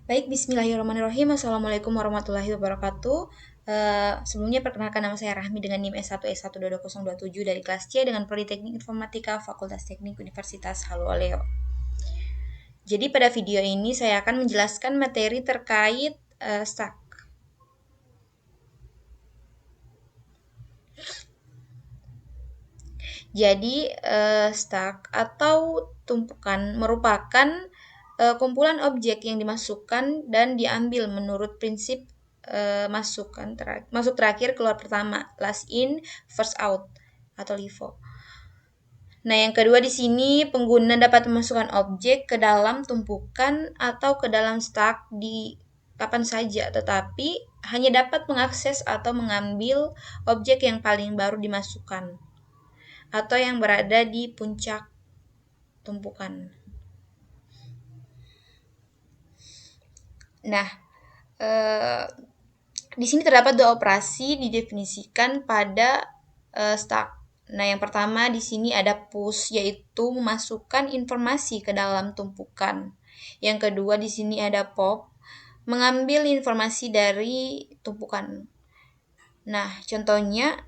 Baik, bismillahirrahmanirrahim. Assalamualaikum warahmatullahi wabarakatuh. Sebelumnya perkenalkan nama saya Rahmi dengan NIM S1S1220027 dari kelas C dengan Prodi Teknik Informatika Fakultas Teknik Universitas Haluoleo. Jadi pada video ini saya akan menjelaskan materi terkait stack. Jadi stack atau tumpukan merupakan kumpulan objek yang dimasukkan dan diambil menurut prinsip masuk terakhir keluar pertama, last in first out atau LIFO. Nah, yang kedua di sini pengguna dapat memasukkan objek ke dalam tumpukan atau ke dalam stack di kapan saja, tetapi hanya dapat mengakses atau mengambil objek yang paling baru dimasukkan atau yang berada di puncak tumpukan. Nah, di sini terdapat dua operasi didefinisikan pada stack. Nah, yang pertama di sini ada push, yaitu memasukkan informasi ke dalam tumpukan. Yang kedua di sini ada pop, mengambil informasi dari tumpukan. Nah, contohnya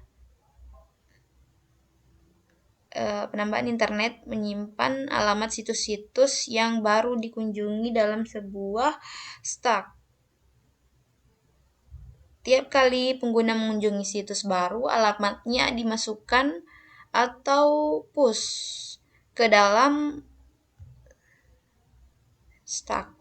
penambahan internet menyimpan alamat situs-situs yang baru dikunjungi dalam sebuah stack. Tiap kali pengguna mengunjungi situs baru, alamatnya dimasukkan atau push ke dalam stack,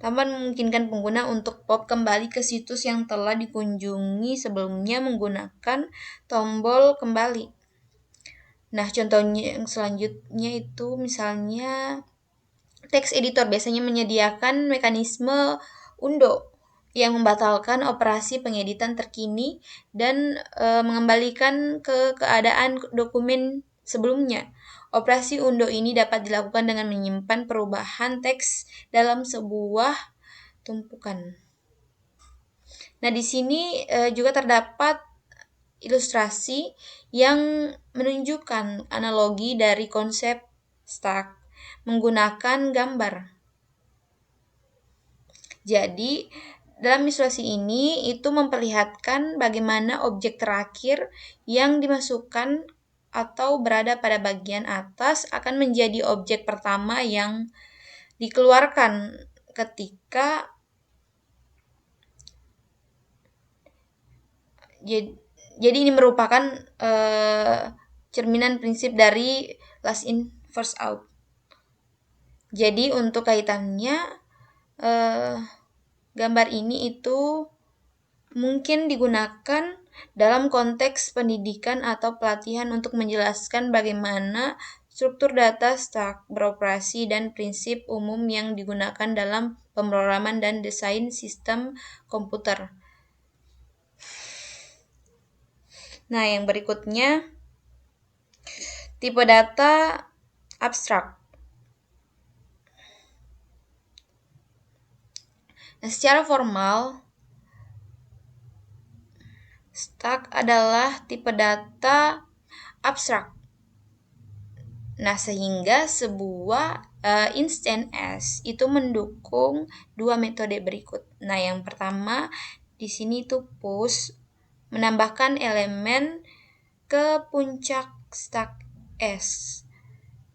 tanpa memungkinkan pengguna untuk pop kembali ke situs yang telah dikunjungi sebelumnya menggunakan tombol kembali. Nah, contohnya yang selanjutnya itu misalnya text editor biasanya menyediakan mekanisme undo yang membatalkan operasi pengeditan terkini dan mengembalikan ke keadaan dokumen sebelumnya. Operasi undo ini dapat dilakukan dengan menyimpan perubahan teks dalam sebuah tumpukan. Nah, di sini juga terdapat ilustrasi yang menunjukkan analogi dari konsep stack menggunakan gambar. Jadi, dalam ilustrasi ini itu memperlihatkan bagaimana objek terakhir yang dimasukkan atau berada pada bagian atas akan menjadi objek pertama yang dikeluarkan ketika jadi ini merupakan cerminan prinsip dari last in first out. Jadi untuk kaitannya gambar ini itu mungkin digunakan dalam konteks pendidikan atau pelatihan untuk menjelaskan bagaimana struktur data stack beroperasi dan prinsip umum yang digunakan dalam pemrograman dan desain sistem komputer. Nah, yang berikutnya tipe data abstrak. Nah, secara formal, stack adalah tipe data abstrak. Nah, sehingga sebuah instance S itu mendukung dua metode berikut. Nah, yang pertama di sini itu push, menambahkan elemen ke puncak stack S.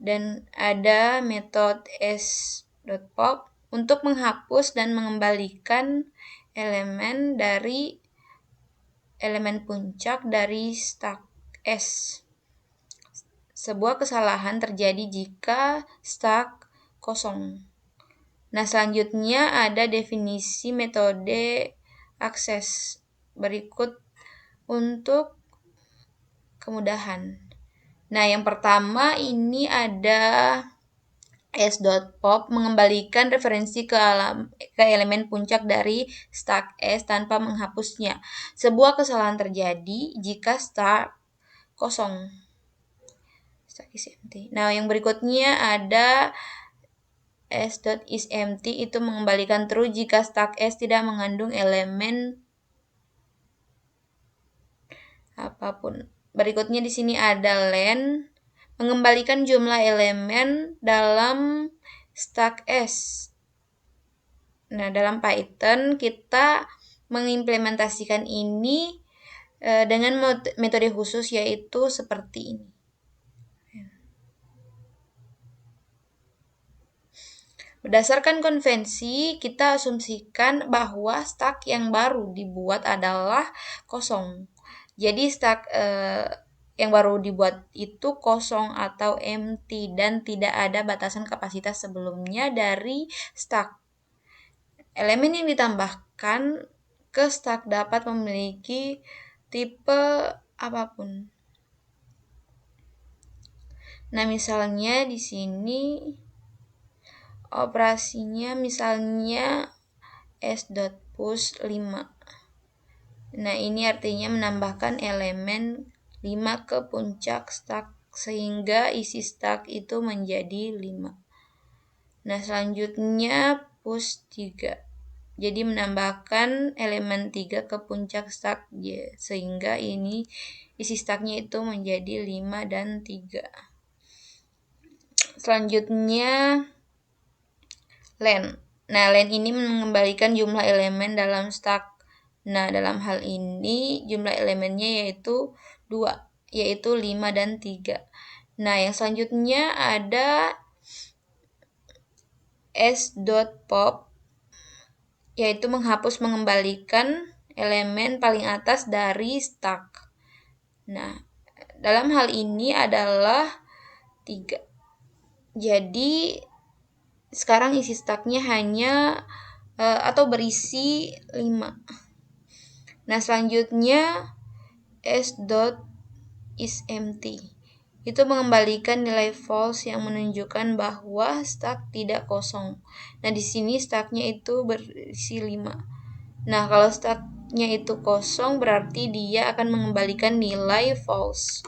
Dan ada metode s.pop untuk menghapus dan mengembalikan elemen dari elemen puncak dari stack S. Sebuah kesalahan terjadi jika stack kosong. Nah, selanjutnya ada definisi metode akses berikut untuk kemudahan. Nah, yang pertama ini ada s.pop mengembalikan referensi ke elemen puncak dari stack S tanpa menghapusnya. Sebuah kesalahan terjadi jika stack kosong. Stack is empty. Nah, yang berikutnya ada s.isEmpty itu mengembalikan true jika stack S tidak mengandung elemen apapun. Berikutnya di sini ada len, mengembalikan jumlah elemen dalam stack S. Nah, dalam Python kita mengimplementasikan ini dengan metode khusus, yaitu seperti ini. Berdasarkan konvensi, kita asumsikan bahwa stack yang baru dibuat adalah kosong. Jadi stack yang baru dibuat itu kosong atau empty dan tidak ada batasan kapasitas sebelumnya dari stack. Elemen yang ditambahkan ke stack dapat memiliki tipe apapun. Nah, misalnya di sini operasinya misalnya s.push 5. Nah, ini artinya menambahkan elemen 5 ke puncak stack sehingga isi stack itu menjadi 5. Nah, selanjutnya push 3. Jadi menambahkan elemen 3 ke puncak stack sehingga ini isi stacknya itu menjadi 5 dan 3. Selanjutnya len. Nah, len ini mengembalikan jumlah elemen dalam stack. Nah, dalam hal ini jumlah elemennya yaitu 2, yaitu 5 dan 3. Nah, yang selanjutnya ada s.pop, yaitu menghapus mengembalikan elemen paling atas dari stack. Nah, dalam hal ini adalah 3. Jadi sekarang isi stacknya hanya atau berisi 5. Nah, selanjutnya s.isEmpty itu mengembalikan nilai false yang menunjukkan bahwa stack tidak kosong. Nah, di sini stacknya itu berisi 5. Nah, kalau stacknya itu kosong berarti dia akan mengembalikan nilai false.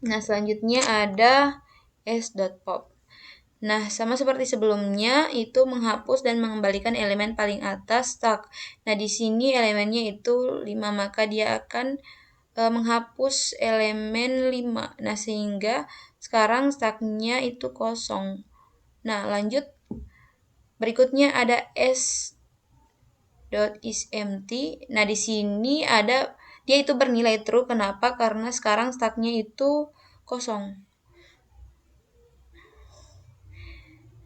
Nah, selanjutnya ada s.pop. Nah, sama seperti sebelumnya, itu menghapus dan mengembalikan elemen paling atas stack. Nah, di sini elemennya itu 5, maka dia akan menghapus elemen 5. Nah, sehingga sekarang stacknya itu kosong. Nah, lanjut. Berikutnya ada s.isEmpty. Nah, di sini ada dia itu bernilai true. Kenapa? Karena sekarang stacknya itu kosong.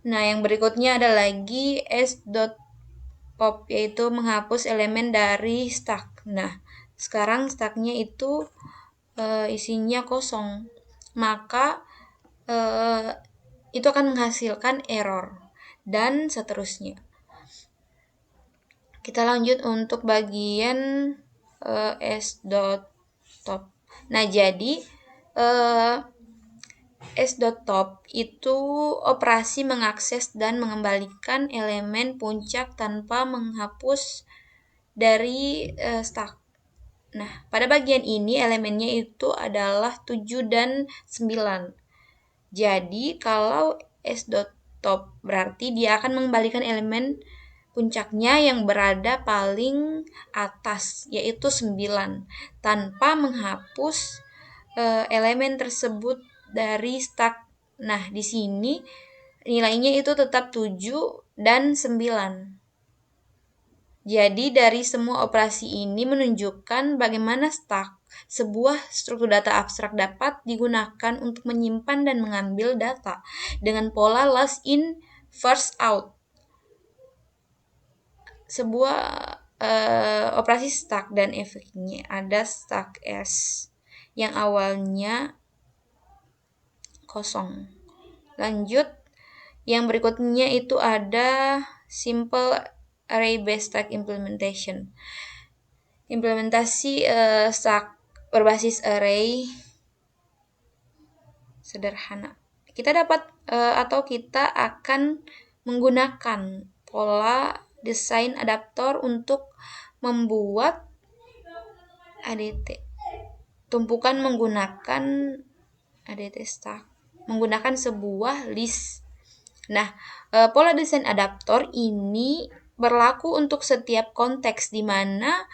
Nah, yang berikutnya ada lagi s.pop, yaitu menghapus elemen dari stack. Nah, sekarang stacknya itu isinya kosong. Maka itu akan menghasilkan error dan seterusnya. Kita lanjut untuk bagian s.top. Nah, jadi s.top itu operasi mengakses dan mengembalikan elemen puncak tanpa menghapus dari stack. Nah, pada bagian ini elemennya itu adalah 7 dan 9. Jadi, kalau s.top berarti dia akan mengembalikan elemen puncaknya yang berada paling atas, yaitu 9, tanpa menghapus elemen tersebut dari stack. Nah, di sini nilainya itu tetap 7 dan 9. Jadi dari semua operasi ini menunjukkan bagaimana stack, sebuah struktur data abstrak, dapat digunakan untuk menyimpan dan mengambil data dengan pola last in, first out. Sebuah operasi stack dan efeknya ada stack S yang awalnya kosong. Lanjut, yang berikutnya itu ada simple array based stack implementation. Implementasi stack berbasis array sederhana. Kita dapat atau kita akan menggunakan pola desain adaptor untuk membuat ADT. Tumpukan menggunakan ADT stack, menggunakan sebuah list. Nah, pola desain adaptor ini berlaku untuk setiap konteks di mana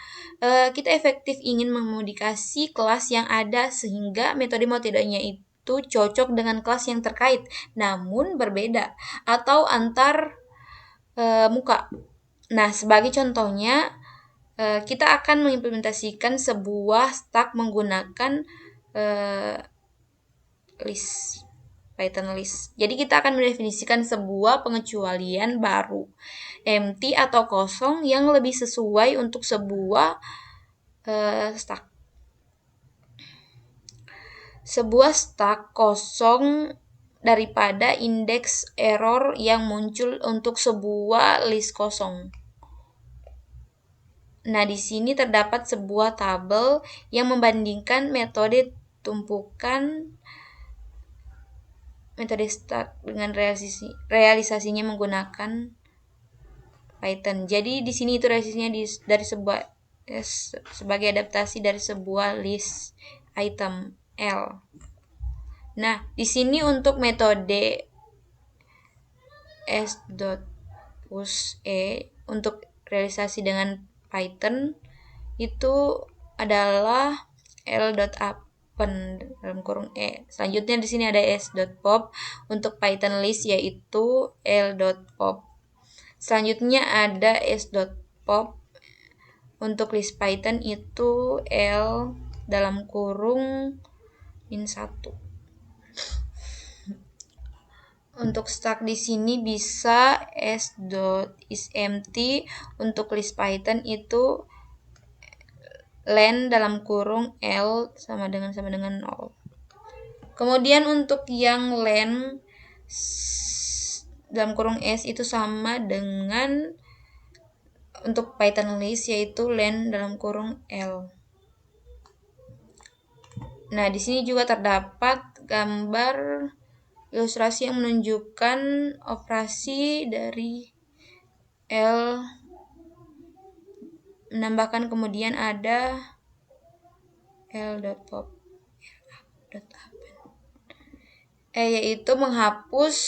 kita efektif ingin memodifikasi kelas yang ada sehingga metode mau tidaknya itu cocok dengan kelas yang terkait, namun berbeda, atau antar muka. Nah, sebagai contohnya, kita akan mengimplementasikan sebuah stack menggunakan list, Python list. Jadi kita akan mendefinisikan sebuah pengecualian baru, empty atau kosong yang lebih sesuai untuk sebuah stack. Sebuah stack kosong daripada indeks error yang muncul untuk sebuah list kosong. Nah, di sini terdapat sebuah tabel yang membandingkan metode tumpukan metode stack dengan realisasinya menggunakan Python. Jadi di sini itu realisasinya dari sebuah sebagai adaptasi dari sebuah list item L. Nah, di sini untuk metode s.pushE untuk realisasi dengan Python itu adalah l.append dalam kurung e. Selanjutnya di sini ada s.pop untuk Python list yaitu l.pop. Selanjutnya ada s.pop untuk list Python itu l dalam kurung -1. Untuk stack di sini bisa s.isEmpty, untuk list Python itu len dalam kurung l sama dengan 0. Kemudian untuk yang len dalam kurung s itu sama dengan untuk Python list yaitu len dalam kurung l. Nah, di sini juga terdapat gambar ilustrasi yang menunjukkan operasi dari L, menambahkan kemudian ada L.pop, yaitu menghapus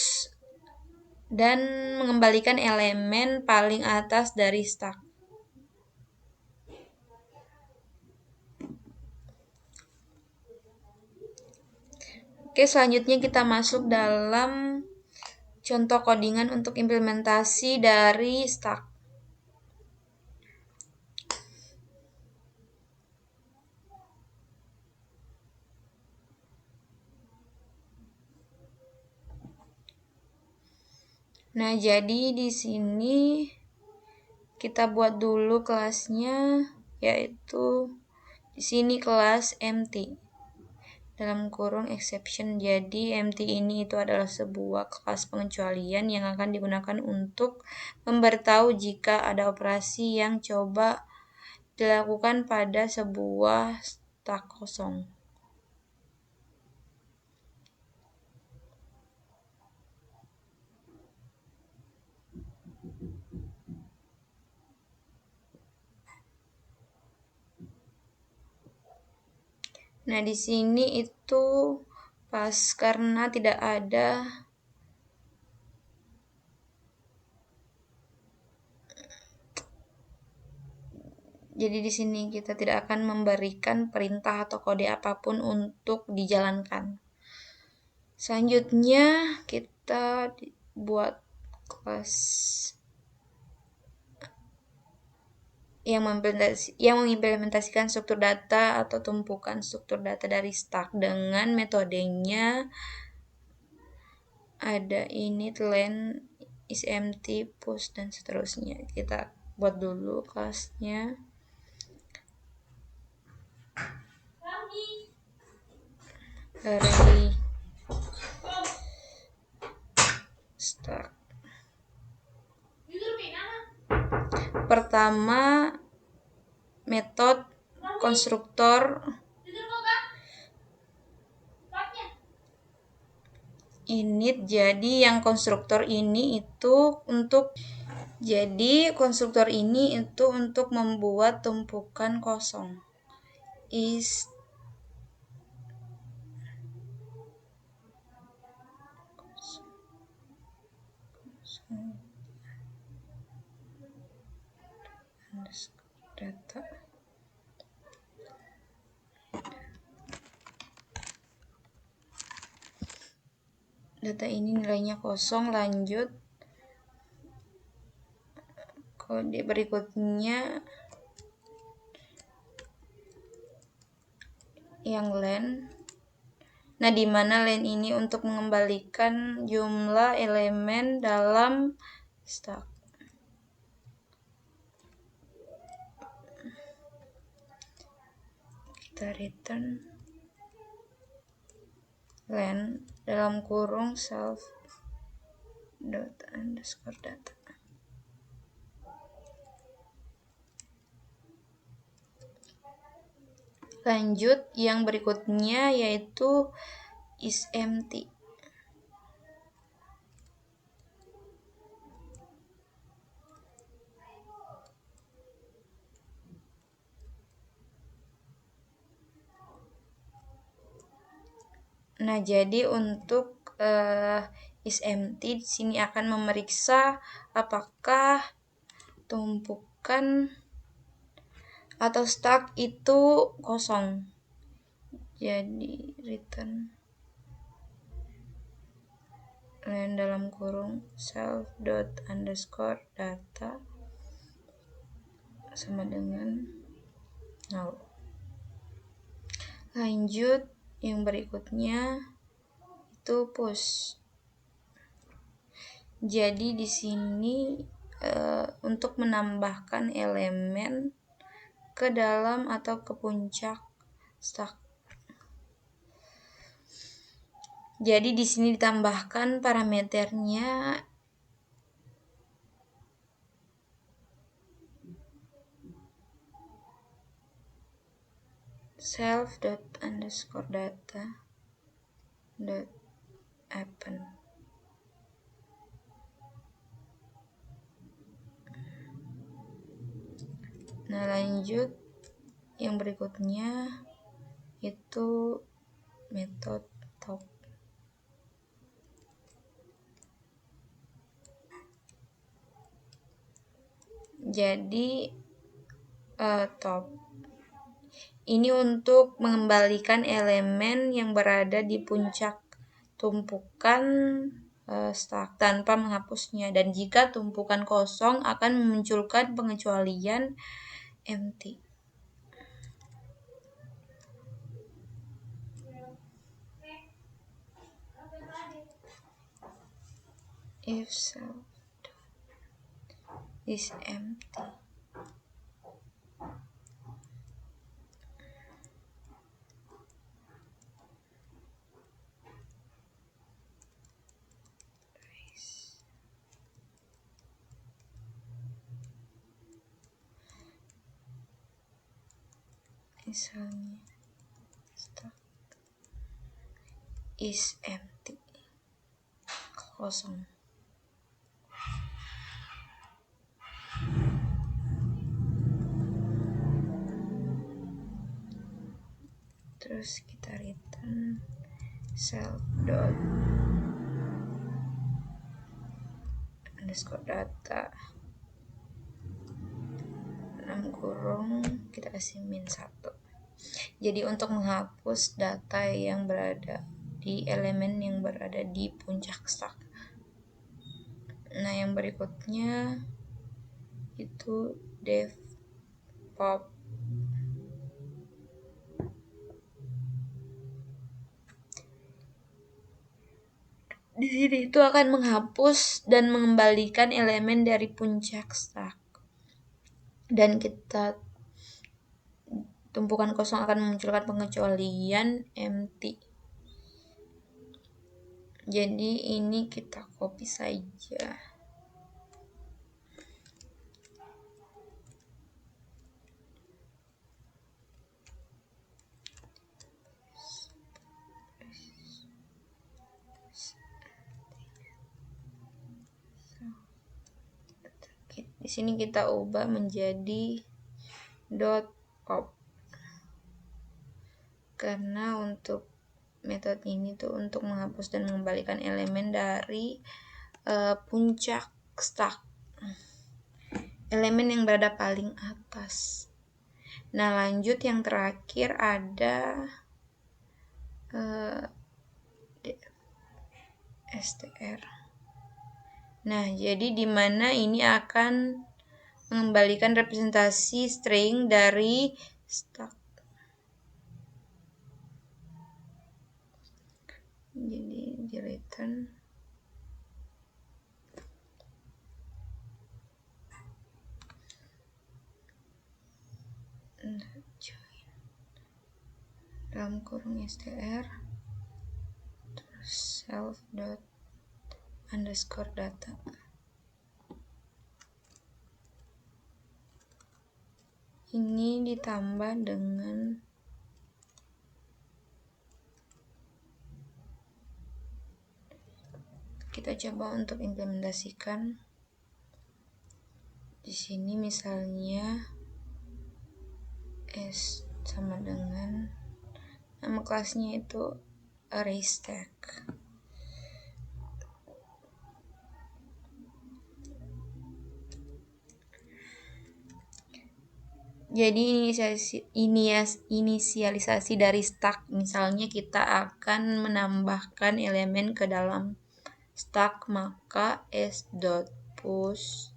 dan mengembalikan elemen paling atas dari stack. Oke, selanjutnya kita masuk dalam contoh codingan untuk implementasi dari stack. Nah, jadi di sini kita buat dulu kelasnya, yaitu di sini kelas empty dalam kurung exception. Jadi empty ini itu adalah sebuah kelas pengecualian yang akan digunakan untuk memberitahu jika ada operasi yang coba dilakukan pada sebuah stack kosong. Nah, di sini itu pas karena tidak ada jadi di sini kita tidak akan memberikan perintah atau kode apapun untuk dijalankan. Selanjutnya kita buat kelas yang mengimplementasikan struktur data atau tumpukan struktur data dari stack dengan metodenya ada init, len, isEmpty, push, dan seterusnya. Kita buat dulu kelasnya. Array stack. Pertama, metode konstruktor init. Jadi yang konstruktor ini itu untuk membuat tumpukan kosong. Is data. Data ini nilainya kosong, lanjut. kode berikutnya yang len. Nah, di mana len ini untuk mengembalikan jumlah elemen dalam stack. Kita return len dalam kurung self dot underscore data. Lanjut yang berikutnya yaitu is empty. Nah, jadi untuk is empty di sini akan memeriksa apakah tumpukan atau stack itu kosong. Jadi return len dalam kurung self dot underscore data sama dengan null. Lanjut yang berikutnya itu push. Jadi di sini untuk menambahkan elemen ke dalam atau ke puncak stack. Jadi di sini ditambahkan parameternya self dot underscore data dot append. Nah, lanjut yang berikutnya itu metode top. Jadi top ini untuk mengembalikan elemen yang berada di puncak tumpukan stack tanpa menghapusnya, dan jika tumpukan kosong akan memunculkan pengecualian empty. If self is empty, misalnya stack is empty, kosong. Terus kita return self dot underscore data dalam kurung kita kasih -1. Jadi untuk menghapus data yang berada di elemen yang berada di puncak stack. Nah, yang berikutnya itu def pop. Di sini itu akan menghapus dan mengembalikan elemen dari puncak stack. Dan kita tumpukan kosong akan memunculkan pengecualian empty. Jadi ini kita copy saja. Di sini kita ubah menjadi dot pop. Karena untuk metode ini tuh untuk menghapus dan mengembalikan elemen dari puncak stack, elemen yang berada paling atas. Nah, lanjut yang terakhir ada str. Nah, jadi di mana ini akan mengembalikan representasi string dari stack. Jadi di return join dalam kurung str terus self dot underscore data. Ini ditambah dengan kita coba untuk implementasikan di sini, misalnya s sama dengan nama kelasnya itu array stack. Jadi inisialisasi dari stack, misalnya kita akan menambahkan elemen ke dalam stack, maka s.push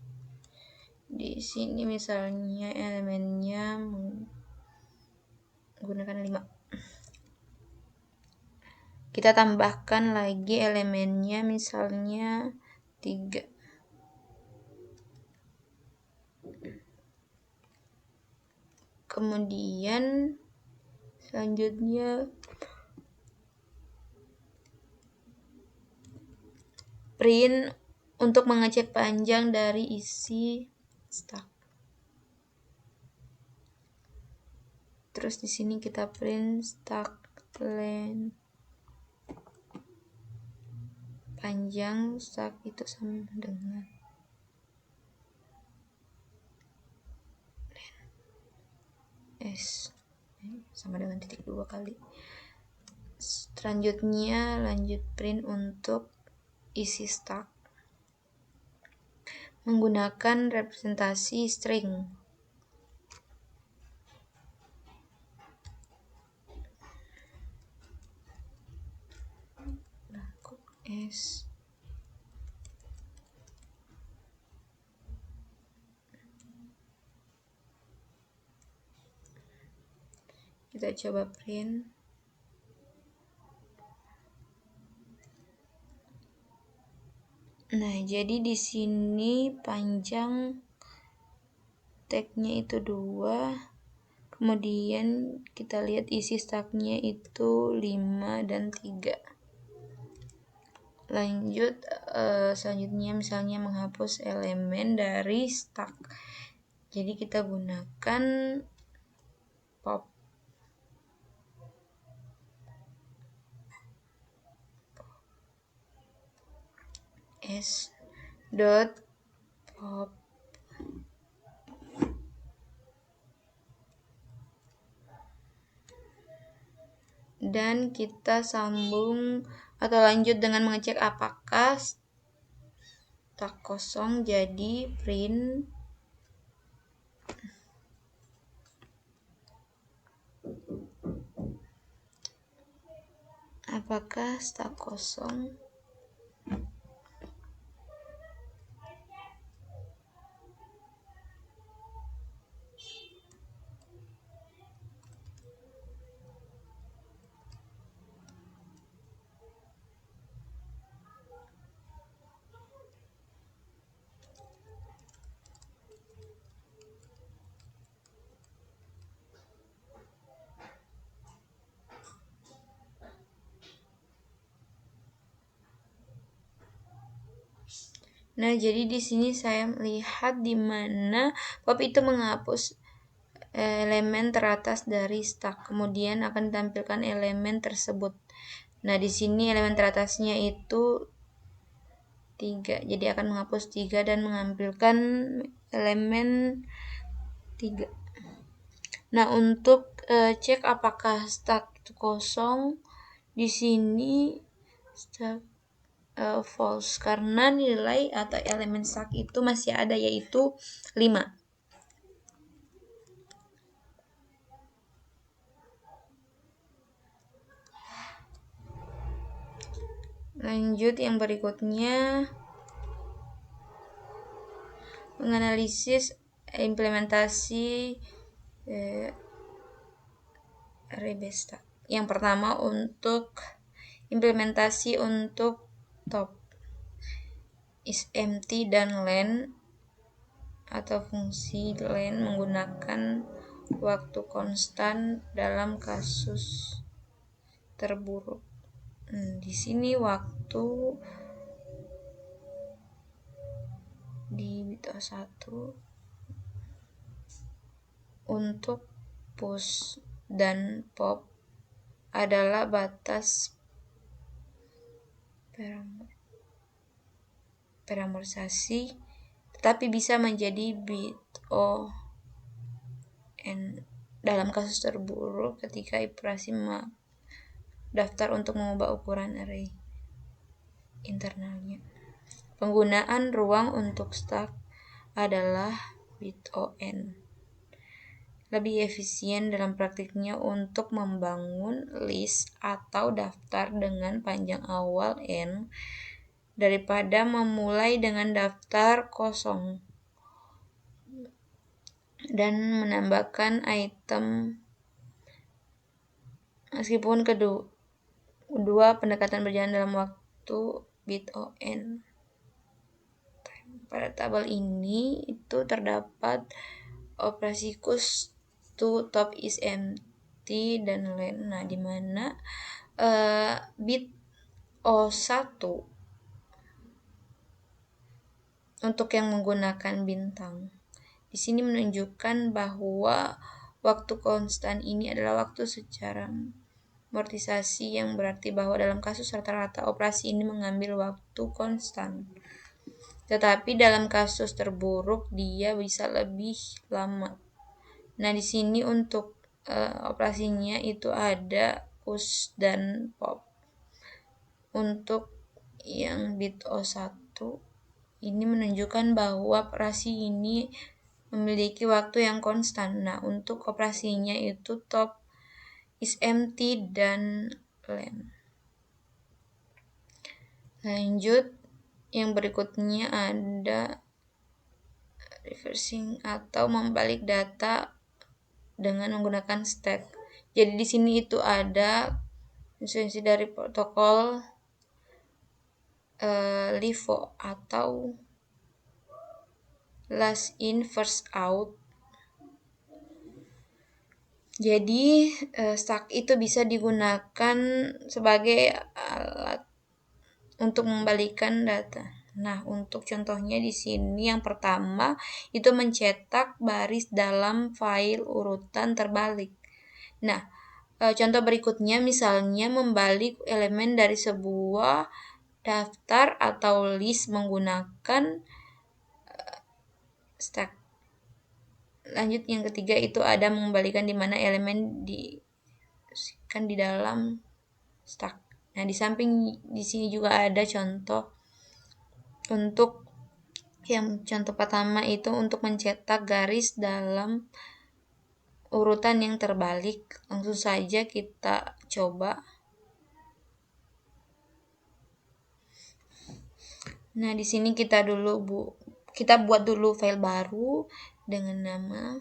di sini misalnya elemennya menggunakan 5. Kita tambahkan lagi elemennya misalnya 3. Kemudian selanjutnya print untuk mengecek panjang dari isi stack. Terus di sini kita print stack length, panjang stack itu sama dengan S sama dengan titik 2 kali. Selanjutnya lanjut print untuk isi stack menggunakan representasi string. S kita coba print. Nah, jadi di sini panjang tag-nya itu 2. Kemudian kita lihat isi stack-nya itu 5 dan 3. Lanjut selanjutnya misalnya menghapus elemen dari stack. Jadi kita gunakan pop s dot pop dan kita sambung atau lanjut dengan mengecek apakah stack kosong. Jadi print apakah stack kosong. Nah, jadi di sini saya melihat di mana pop itu menghapus elemen teratas dari stack, kemudian akan ditampilkan elemen tersebut. Nah, di sini elemen teratasnya itu 3, jadi akan menghapus 3 dan mengambilkan elemen 3. Nah, untuk cek apakah stack itu kosong, di sini stack false karena nilai atau elemen stack itu masih ada, yaitu 5. Lanjut yang berikutnya menganalisis implementasi Rebesta. Yang pertama untuk implementasi untuk top is empty dan len atau fungsi len menggunakan waktu konstan dalam kasus terburuk. Di sini waktu di bit 1 untuk push dan pop adalah batas parameterisasi, tetapi bisa menjadi bit O n dalam kasus terburuk ketika operasi daftar untuk mengubah ukuran array internalnya. Penggunaan ruang untuk stack adalah bit ON. Lebih efisien dalam praktiknya untuk membangun list atau daftar dengan panjang awal n daripada memulai dengan daftar kosong dan menambahkan item. Meskipun kedua pendekatan berjalan dalam waktu bit ON. Pada tabel ini itu terdapat operasikus to top is empty dan len. Nah, di mana bit O1 untuk yang menggunakan bintang. Di sini menunjukkan bahwa waktu konstan ini adalah waktu secara amortisasi, yang berarti bahwa dalam kasus rata-rata operasi ini mengambil waktu konstan. Tetapi dalam kasus terburuk dia bisa lebih lama. Nah, di sini untuk operasinya itu ada push dan pop. Untuk yang bit O1 ini menunjukkan bahwa operasi ini memiliki waktu yang konstan. Nah, untuk operasinya itu top is empty dan len. Lanjut, yang berikutnya ada reversing atau membalik data dengan menggunakan stack. Jadi di sini itu ada instruksi dari protokol LIFO atau last in first out. Jadi stack itu bisa digunakan sebagai alat untuk membalikan data. Nah, untuk contohnya di sini yang pertama itu mencetak baris dalam file urutan terbalik. Nah, contoh berikutnya misalnya membalik elemen dari sebuah daftar atau list menggunakan stack. Lanjut, yang ketiga itu ada mengembalikan di mana elemen diisikan di dalam stack. Nah, di samping di sini juga ada contoh untuk yang contoh pertama itu untuk mencetak garis dalam urutan yang terbalik. Langsung saja kita coba. Nah, di sini kita buat dulu file baru dengan nama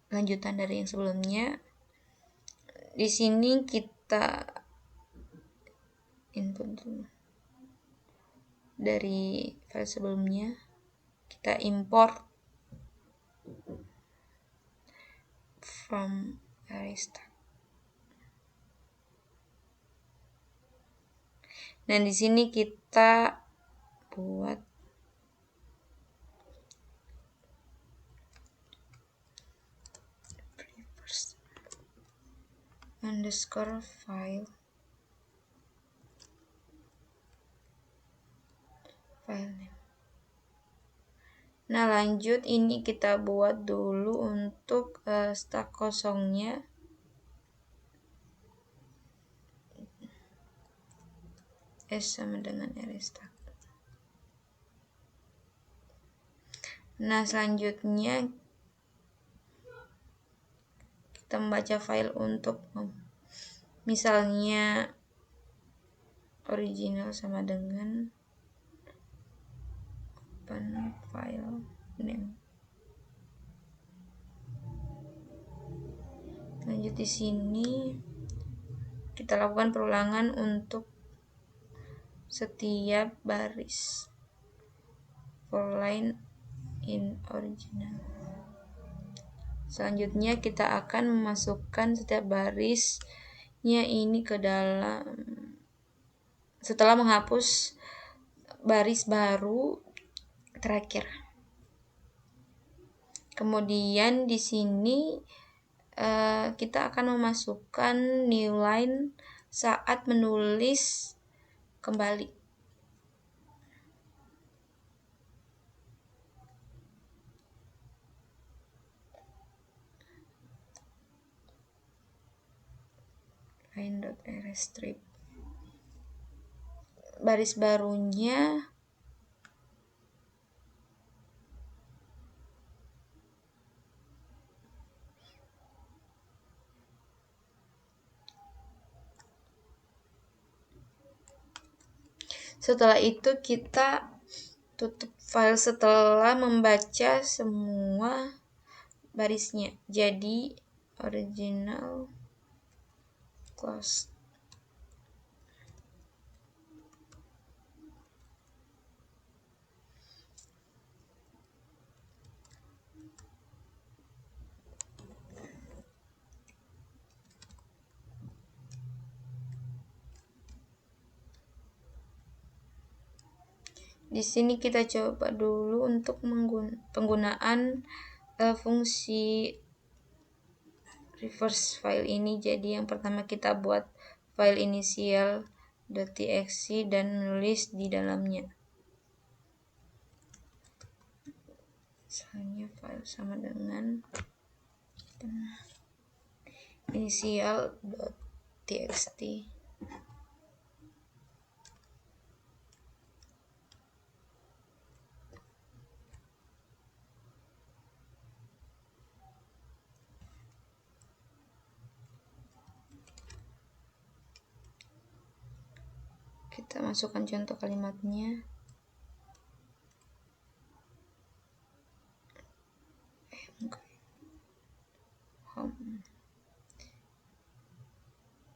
lanjutan dari yang sebelumnya. Di sini kita input dulu dari file sebelumnya, kita import from array stack. Nah, di sini kita buat underscore file name. Nah, lanjut ini kita buat dulu untuk stack kosongnya. S sama dengan array stack. Nah, selanjutnya kita membaca file untuk misalnya original sama dengan open file name. Lanjut di sini kita lakukan perulangan untuk setiap baris for line in original. Selanjutnya kita akan memasukkan setiap barisnya ini ke dalam, setelah menghapus baris baru terakhir. Kemudian di sini kita akan memasukkan new line saat menulis kembali. Line.rstrip. Baris barunya setelah itu kita tutup file setelah membaca semua barisnya. Jadi original close. Di sini kita coba dulu untuk penggunaan fungsi reverse file ini. Jadi yang pertama kita buat file initial.txt dan menulis di dalamnya. Misalnya file sama dengan initial.txt. Kita masukkan contoh kalimatnya.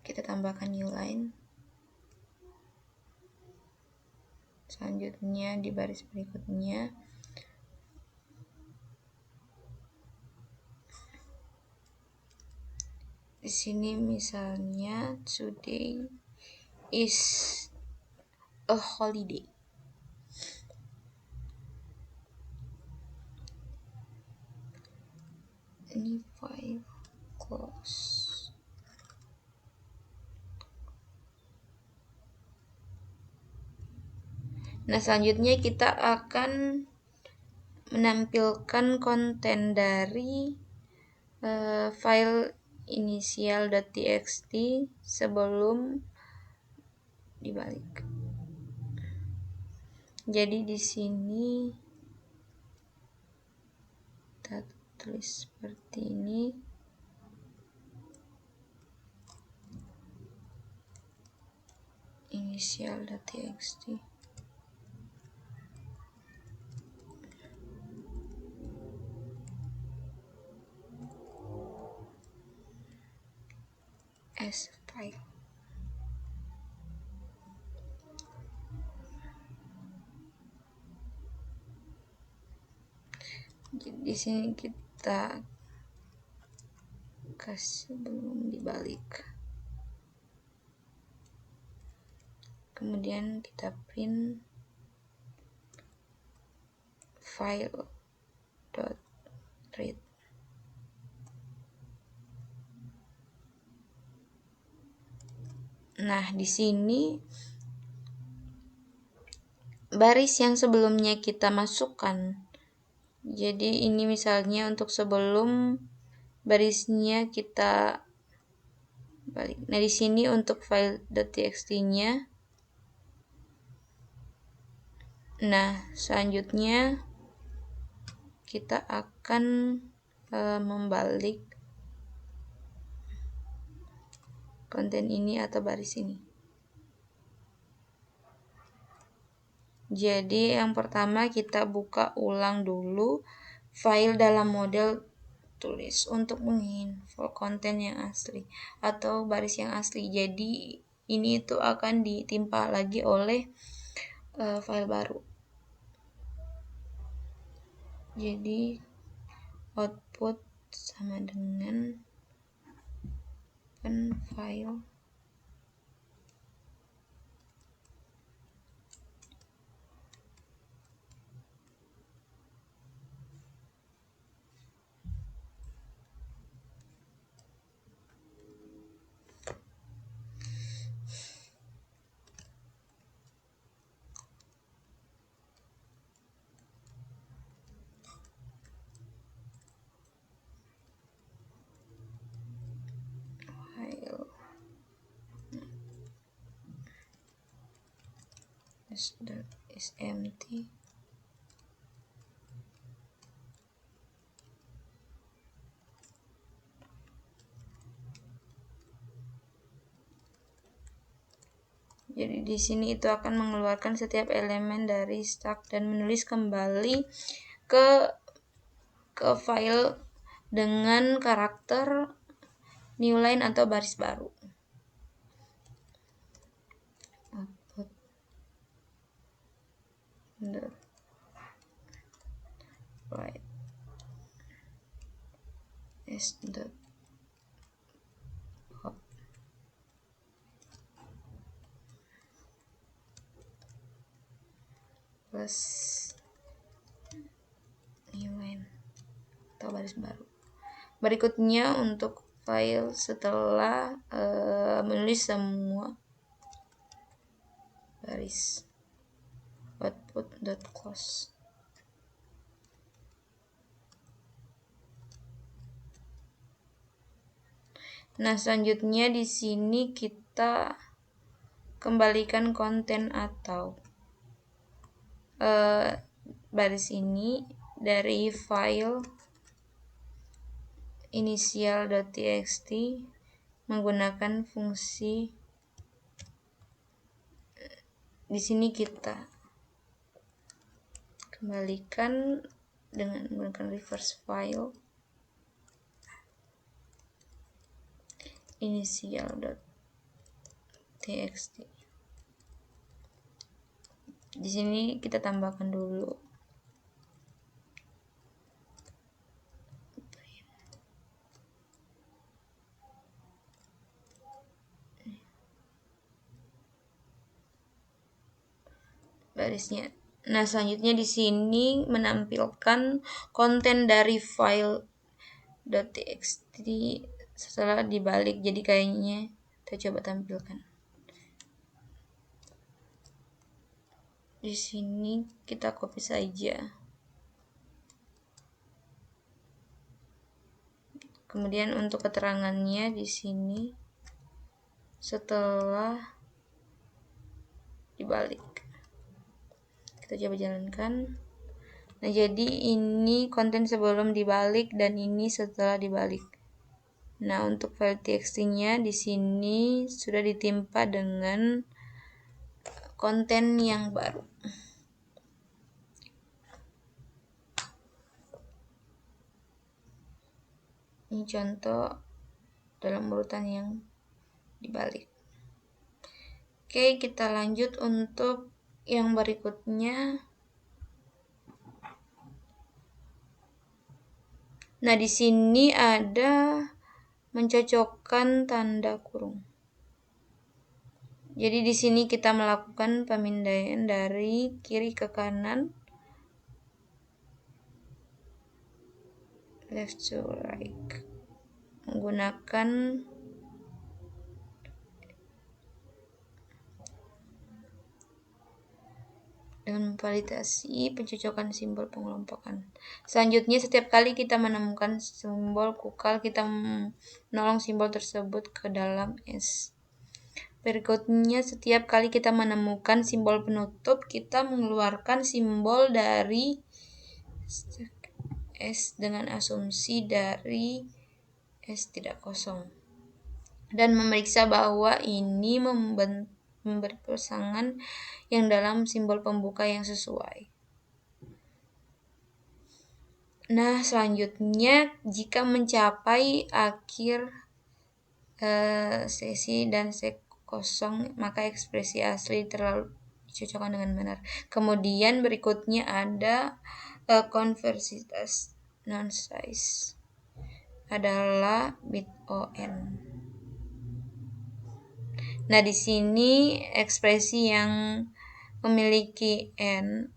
Kita tambahkan new line. Selanjutnya di baris berikutnya di sini misalnya today is a holiday. Ini file close. Nah, selanjutnya kita akan menampilkan konten dari file initial.txt sebelum dibalik. Jadi di sini kita tulis seperti ini. Initial.txt. As file. Jadi di sini kita kasih belum dibalik. Kemudian kita print file.read. Nah, di sini baris yang sebelumnya kita masukkan. Jadi ini misalnya untuk sebelum barisnya kita balik. Nah, di sini untuk file.txt-nya. Nah, selanjutnya kita akan membalik konten ini atau baris ini. Jadi yang pertama kita buka ulang dulu file dalam model tulis untuk menginfo konten yang asli atau baris yang asli. Jadi ini itu akan ditimpa lagi oleh file baru. Jadi output sama dengan file is empty. Jadi di sini itu akan mengeluarkan setiap elemen dari stack dan menulis kembali ke file dengan karakter new line atau baris baru. Output right is the plus new line atau baris baru. Berikutnya untuk file setelah menulis semua baris, output.close. Nah, selanjutnya di sini kita kembalikan konten atau baris ini dari file initial.txt menggunakan fungsi. Di sini kita kembalikan dengan menggunakan reverse file initial.txt. Di sini kita tambahkan dulu barisnya. Nah, selanjutnya di sini menampilkan konten dari file .txt setelah dibalik. Jadi kayaknya kita coba tampilkan. Di sini kita copy saja. Kemudian untuk keterangannya di sini setelah dibalik. Kita coba jalankan. Nah, jadi ini konten sebelum dibalik dan ini setelah dibalik. Nah, untuk file txt-nya di sini sudah ditimpa dengan konten yang baru. Ini contoh dalam urutan yang dibalik. Oke, kita lanjut untuk yang berikutnya. Nah, di sini ada mencocokkan tanda kurung. Jadi di sini kita melakukan pemindaian dari kiri ke kanan, left to right, menggunakan dengan memvalidasi pencocokan simbol pengelompokan. Selanjutnya, setiap kali kita menemukan simbol kukal, kita menolong simbol tersebut ke dalam S. Berikutnya, setiap kali kita menemukan simbol penutup, kita mengeluarkan simbol dari S dengan asumsi dari S tidak kosong. Dan memeriksa bahwa ini memberi pasangan yang dalam simbol pembuka yang sesuai. Nah, selanjutnya jika mencapai akhir sesi dan sek kosong, maka ekspresi asli terlalu dicocokkan dengan benar. Kemudian berikutnya ada konversitas non-size adalah bit ON. Nah, di sini ekspresi yang memiliki N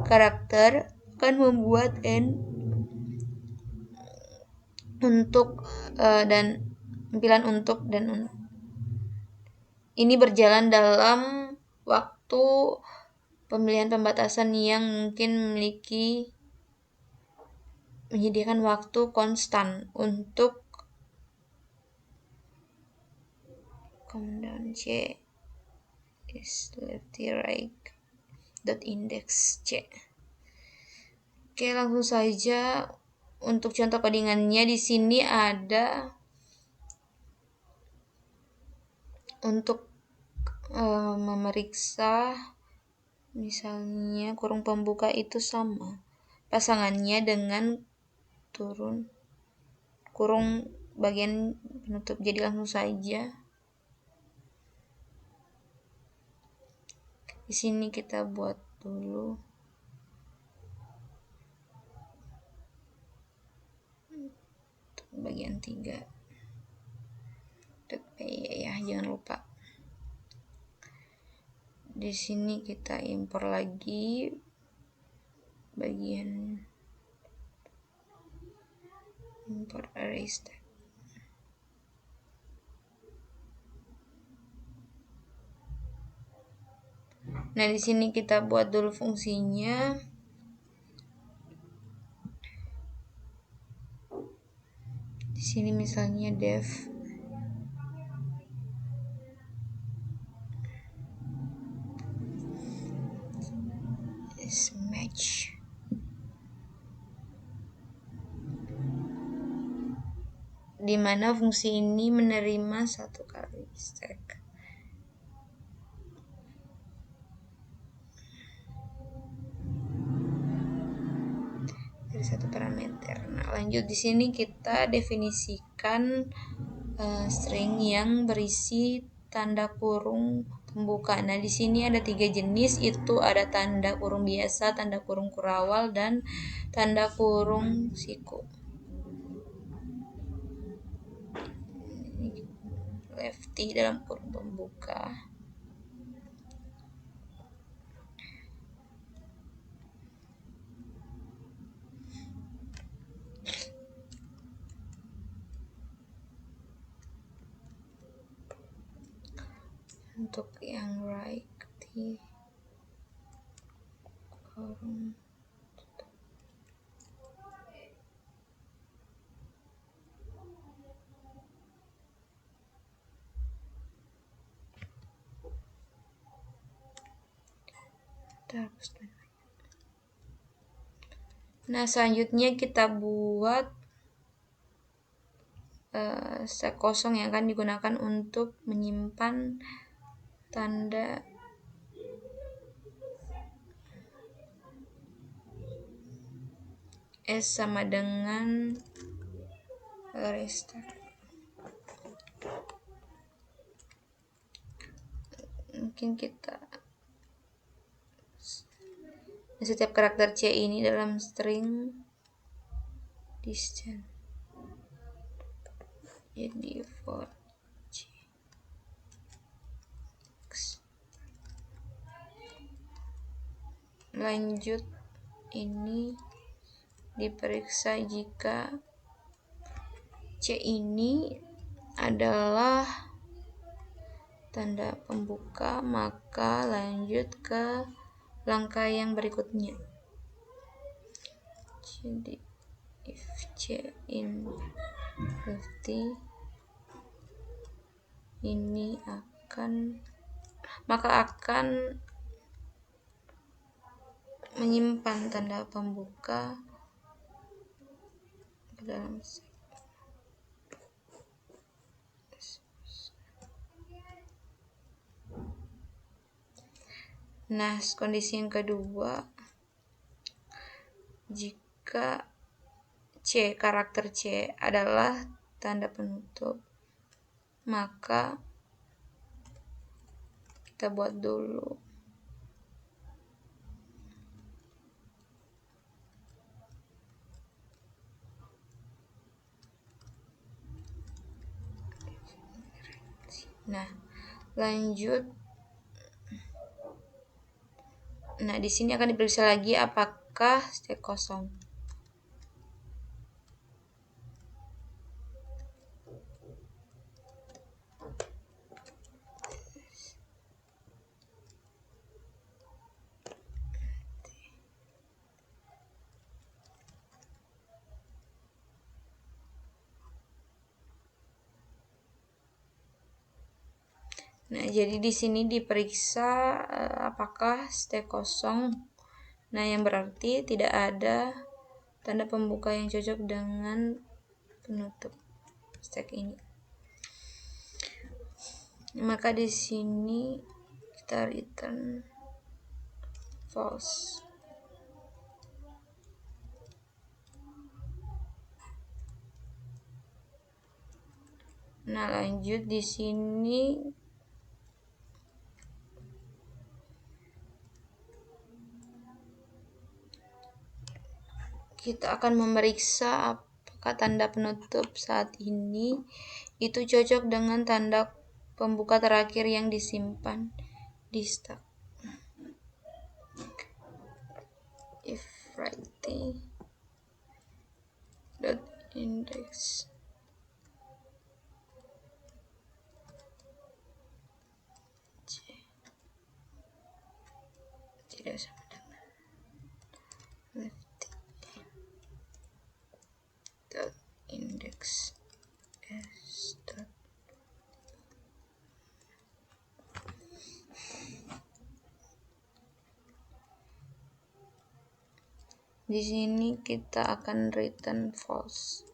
karakter akan membuat N untuk dan tampilan untuk dan ini berjalan dalam waktu pemilihan pembatasan yang mungkin menyediakan waktu konstan untuk kemudian C is lefty right dot index C. Oke, langsung saja untuk contoh codingannya di sini ada untuk memeriksa misalnya kurung pembuka itu sama pasangannya dengan turun kurung bagian penutup. Jadi langsung saja di sini kita buat dulu bagian 3 ya, jangan lupa. Di sini kita impor lagi bagian import array stack. Nah, di sini kita buat dulu fungsinya. Di sini misalnya def is match. Di mana fungsi ini menerima satu kali stack. Dari satu parameter. Nah, lanjut di sini kita definisikan string yang berisi tanda kurung pembuka. Nah, di sini ada 3 jenis, itu ada tanda kurung biasa, tanda kurung kurawal, dan tanda kurung siku. Lefty dalam kurung pembuka. Untuk yang right di kurung Nah, selanjutnya kita buat stack kosong yang akan digunakan untuk menyimpan tanda S sama dengan restart. Mungkin kita setiap karakter C ini dalam string distance. Jadi for C. Lanjut ini diperiksa jika C ini adalah tanda pembuka, maka lanjut ke langkah yang berikutnya. Jadi if C in lefty ini akan menyimpan tanda pembuka ke dalam set. Nah, kondisi yang kedua, jika jika karakter C adalah tanda penutup, maka kita buat dulu. Nah, lanjut. Nah, di sini akan diperiksa lagi apakah stek kosong. Nah, jadi di sini diperiksa apakah stek kosong. Nah, yang berarti tidak ada tanda pembuka yang cocok dengan penutup stek ini. Maka di sini kita return false. Nah, lanjut di sini kita akan memeriksa apakah tanda penutup saat ini itu cocok dengan tanda pembuka terakhir yang disimpan di stack. If writing dot index tidak sama dengan left dot index s dot. Di sini kita akan return false.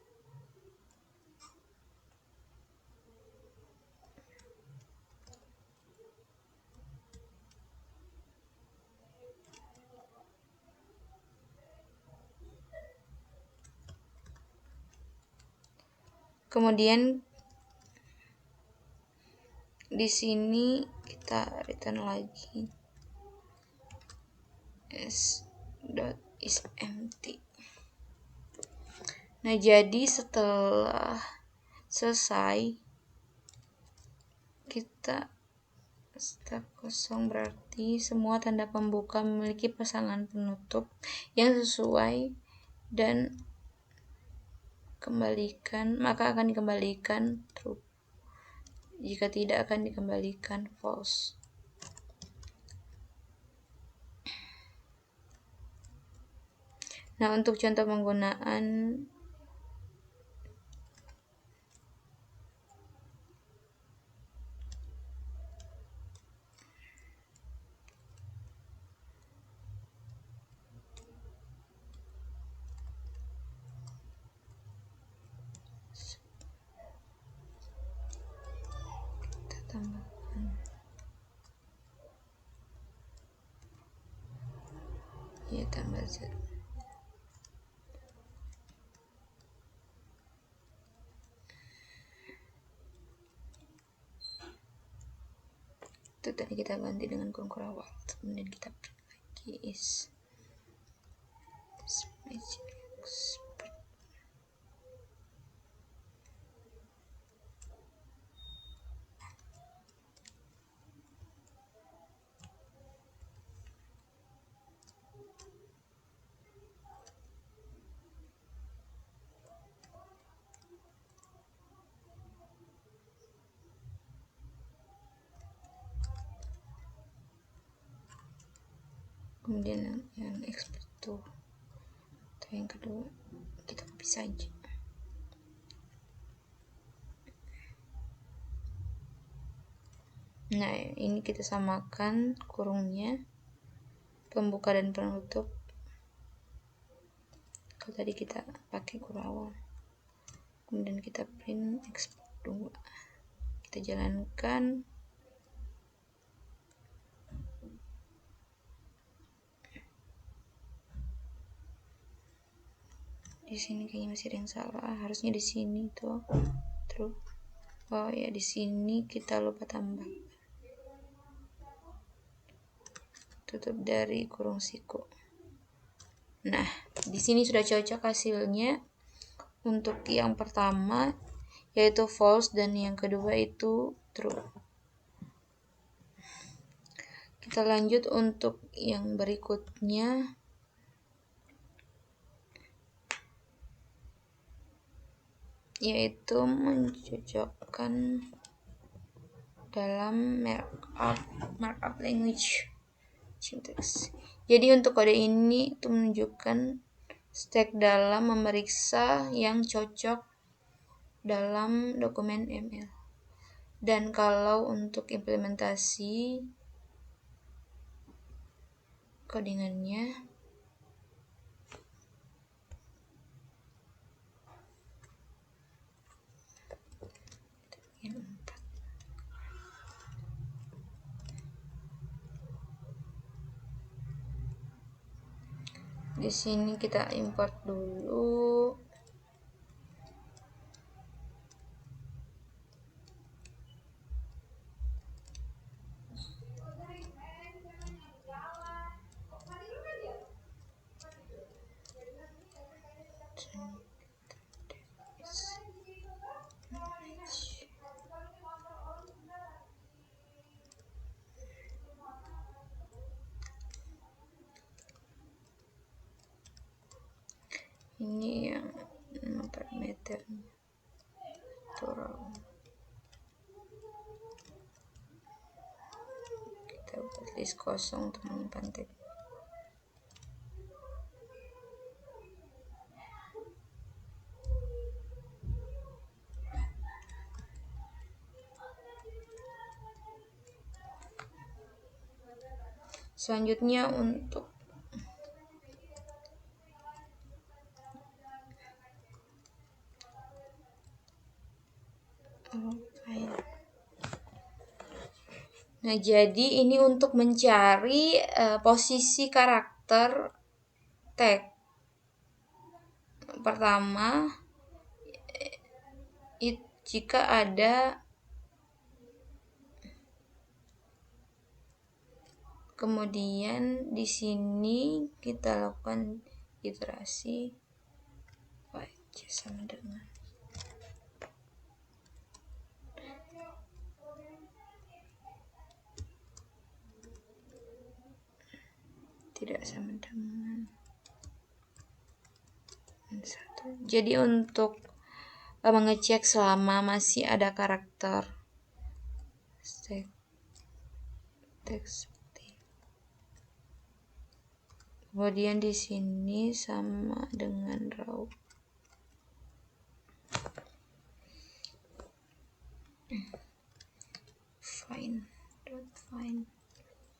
Kemudian di sini kita return lagi s dot is empty. Nah, jadi setelah selesai kita stek kosong, berarti semua tanda pembuka memiliki pasangan penutup yang sesuai dan kembalikan, maka akan dikembalikan true. Jika tidak akan dikembalikan false. Nah, untuk contoh penggunaan kita tambahkan ya tambah z. Itu tadi kita ganti dengan kurung awal, kemudian kita print lagi is expert. Kemudian yang expert tuh atau yang kedua kita copy saja. Nah, ini kita samakan kurungnya, pembuka dan penutup. Kalau tadi kita pakai kurung awal, kemudian kita print export 2, kita jalankan. Di sini kayaknya masih ada yang salah, harusnya di sini tuh. Terus oh ya, di sini kita lupa tambah. Tutup dari kurung siku. Nah, di sini sudah cocok hasilnya. Untuk yang pertama yaitu false dan yang kedua itu true. Kita lanjut untuk yang berikutnya, yaitu mencocokkan dalam markup language syntax. Jadi untuk kode ini itu menunjukkan stack dalam memeriksa yang cocok dalam dokumen ML. Dan kalau untuk implementasi codingannya, di sini kita import dulu. Ini yang parameternya natural. Kita buat list kosong untuk menyimpan tag. Selanjutnya untuk nah, jadi ini untuk mencari posisi karakter tag. Pertama, jika ada, kemudian di sini kita lakukan iterasi sama dengan tidak sama dengan 1. Jadi untuk mengecek selama masih ada karakter teks. Kemudian di sini sama dengan raw. Find. Nah,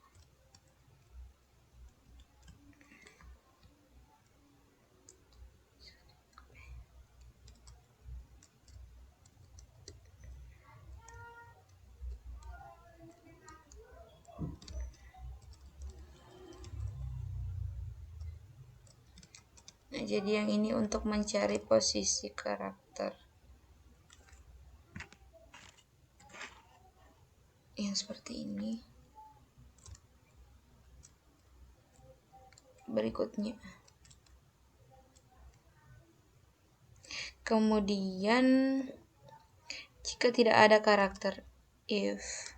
jadi yang ini untuk mencari posisi karakter yang seperti ini. Berikutnya, kemudian jika tidak ada karakter if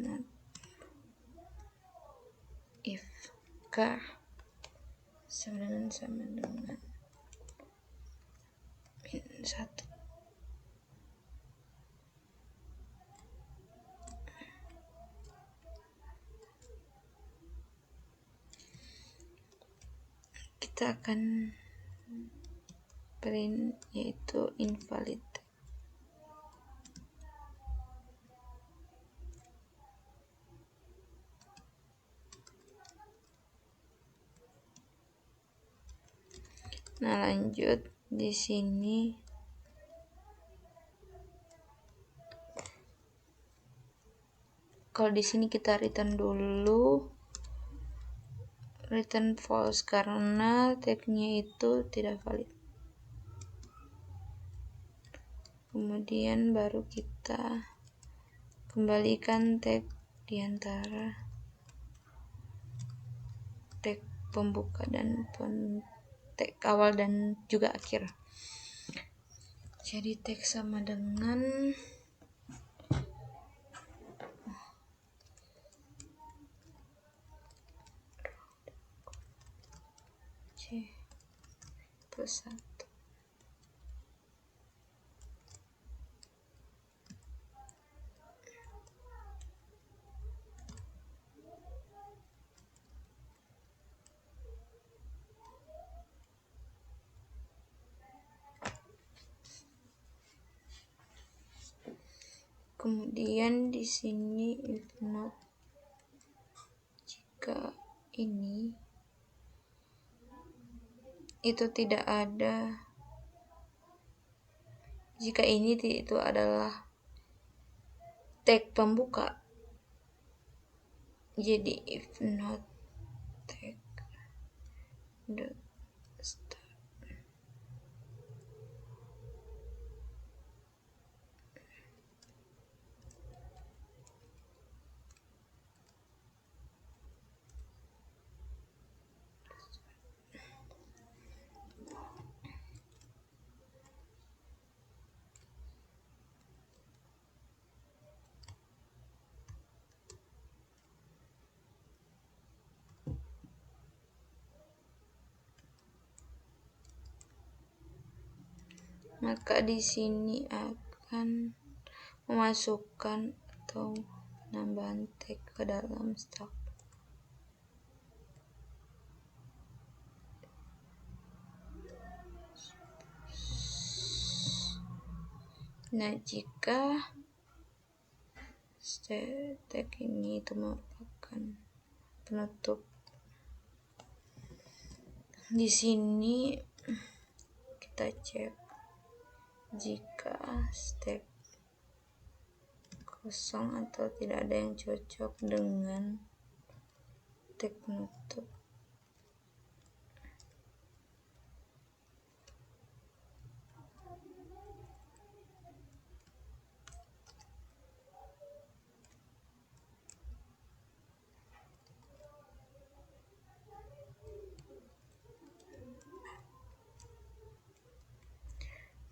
not, if k sama dengan min 1. Kita akan print yaitu invalid. Nah, lanjut di sini Kalau di sini kita return dulu, return false karena tagnya itu tidak valid. Kemudian baru kita kembalikan tag di antara tag pembuka dan tag awal dan juga akhir. Jadi tag sama dengan C plus 1. Kemudian di sini if not, jika ini itu tidak ada, jika ini itu adalah tag pembuka, jadi if not tag dot start. Maka di sini akan memasukkan atau menambahkan tag ke dalam stack. Nah, jika tag ini itu merupakan penutup, di sini kita cek jika stack kosong atau tidak ada yang cocok dengan tag penutup.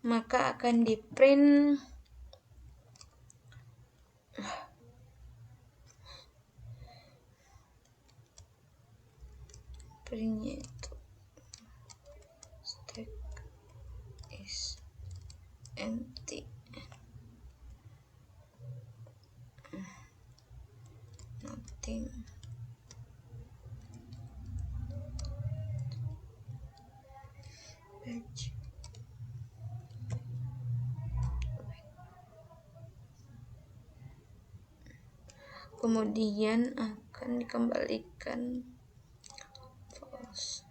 Maka akan di print printnya itu stack is empty, nothing page. Kemudian akan dikembalikan false.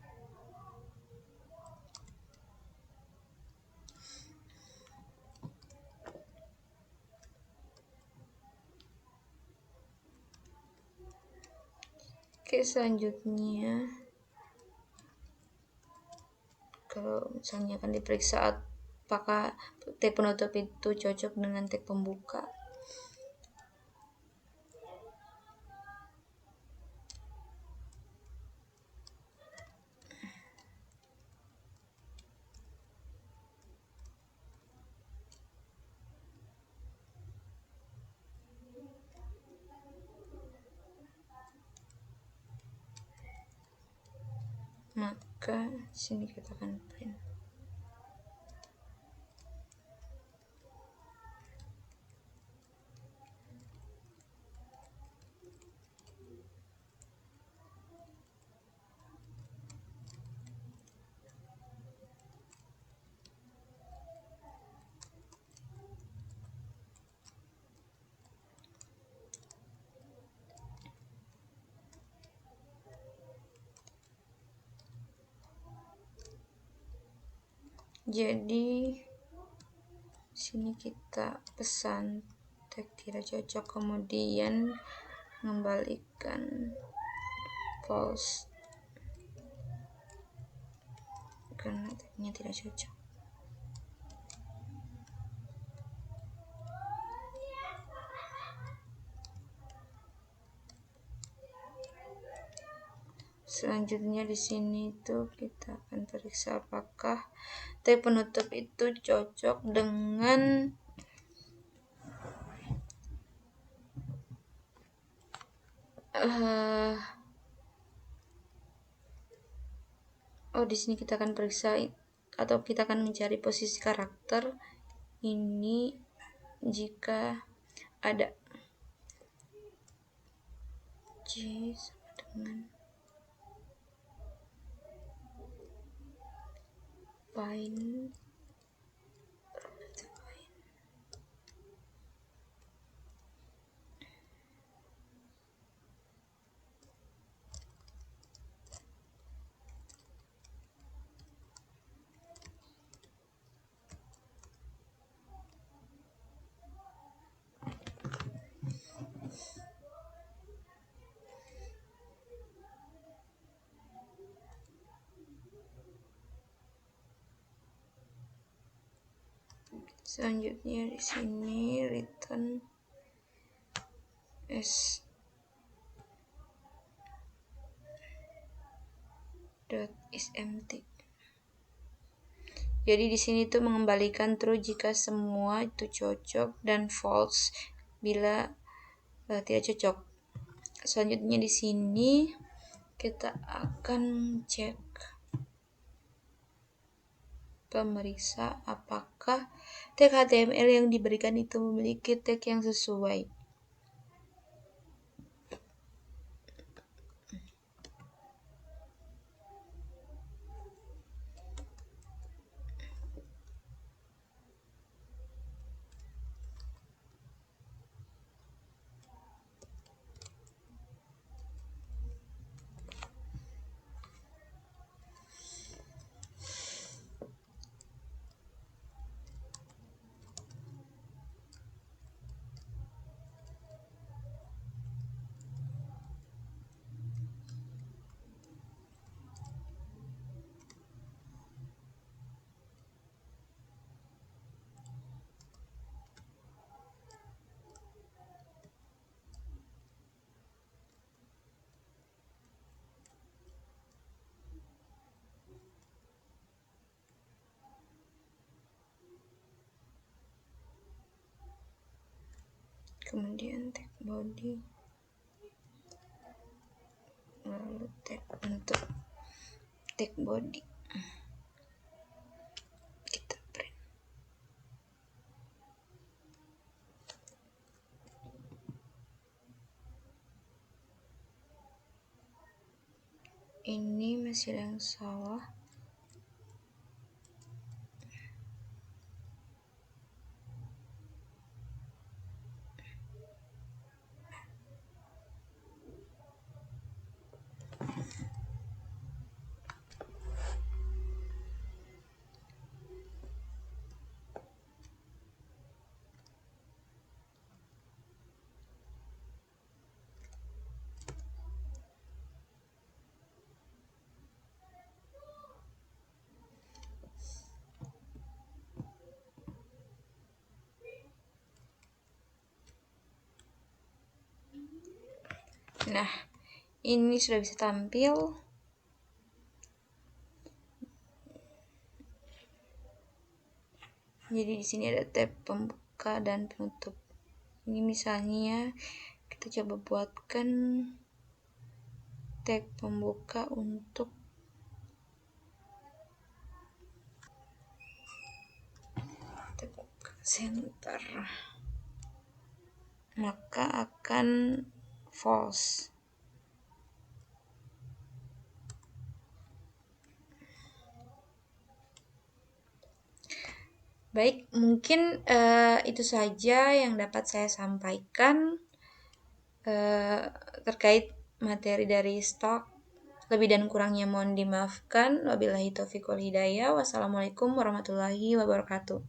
Oke, selanjutnya kalau misalnya akan diperiksa apakah tag penutup itu cocok dengan tag pembuka. Maka sini kita akan print. Jadi sini kita pesan tag tidak cocok, kemudian mengembalikan false karena tagnya tidak cocok. Selanjutnya di sini tuh kita akan periksa apakah tag penutup itu cocok dengan di sini kita akan periksa atau kita akan mencari posisi karakter ini jika ada J sama dengan find selanjutnya di sini return s dot is empty. Jadi di sini tuh mengembalikan true jika semua itu cocok dan false bila tidak cocok. Selanjutnya di sini kita akan cek pemeriksa apakah tag HTML yang diberikan itu memiliki tag yang sesuai. Kemudian tag body, lalu tag untuk tag body kita print. Ini masih ada yang salah. Nah, ini sudah bisa tampil. Jadi di sini ada tab pembuka dan penutup. Ini misalnya kita coba buatkan tag pembuka untuk tag center, maka akan false. Baik, mungkin itu saja yang dapat saya sampaikan terkait materi dari stok. Lebih dan kurangnya mohon dimaafkan. Wabillahi taufiq wal hidayah. Wassalamualaikum warahmatullahi wabarakatuh.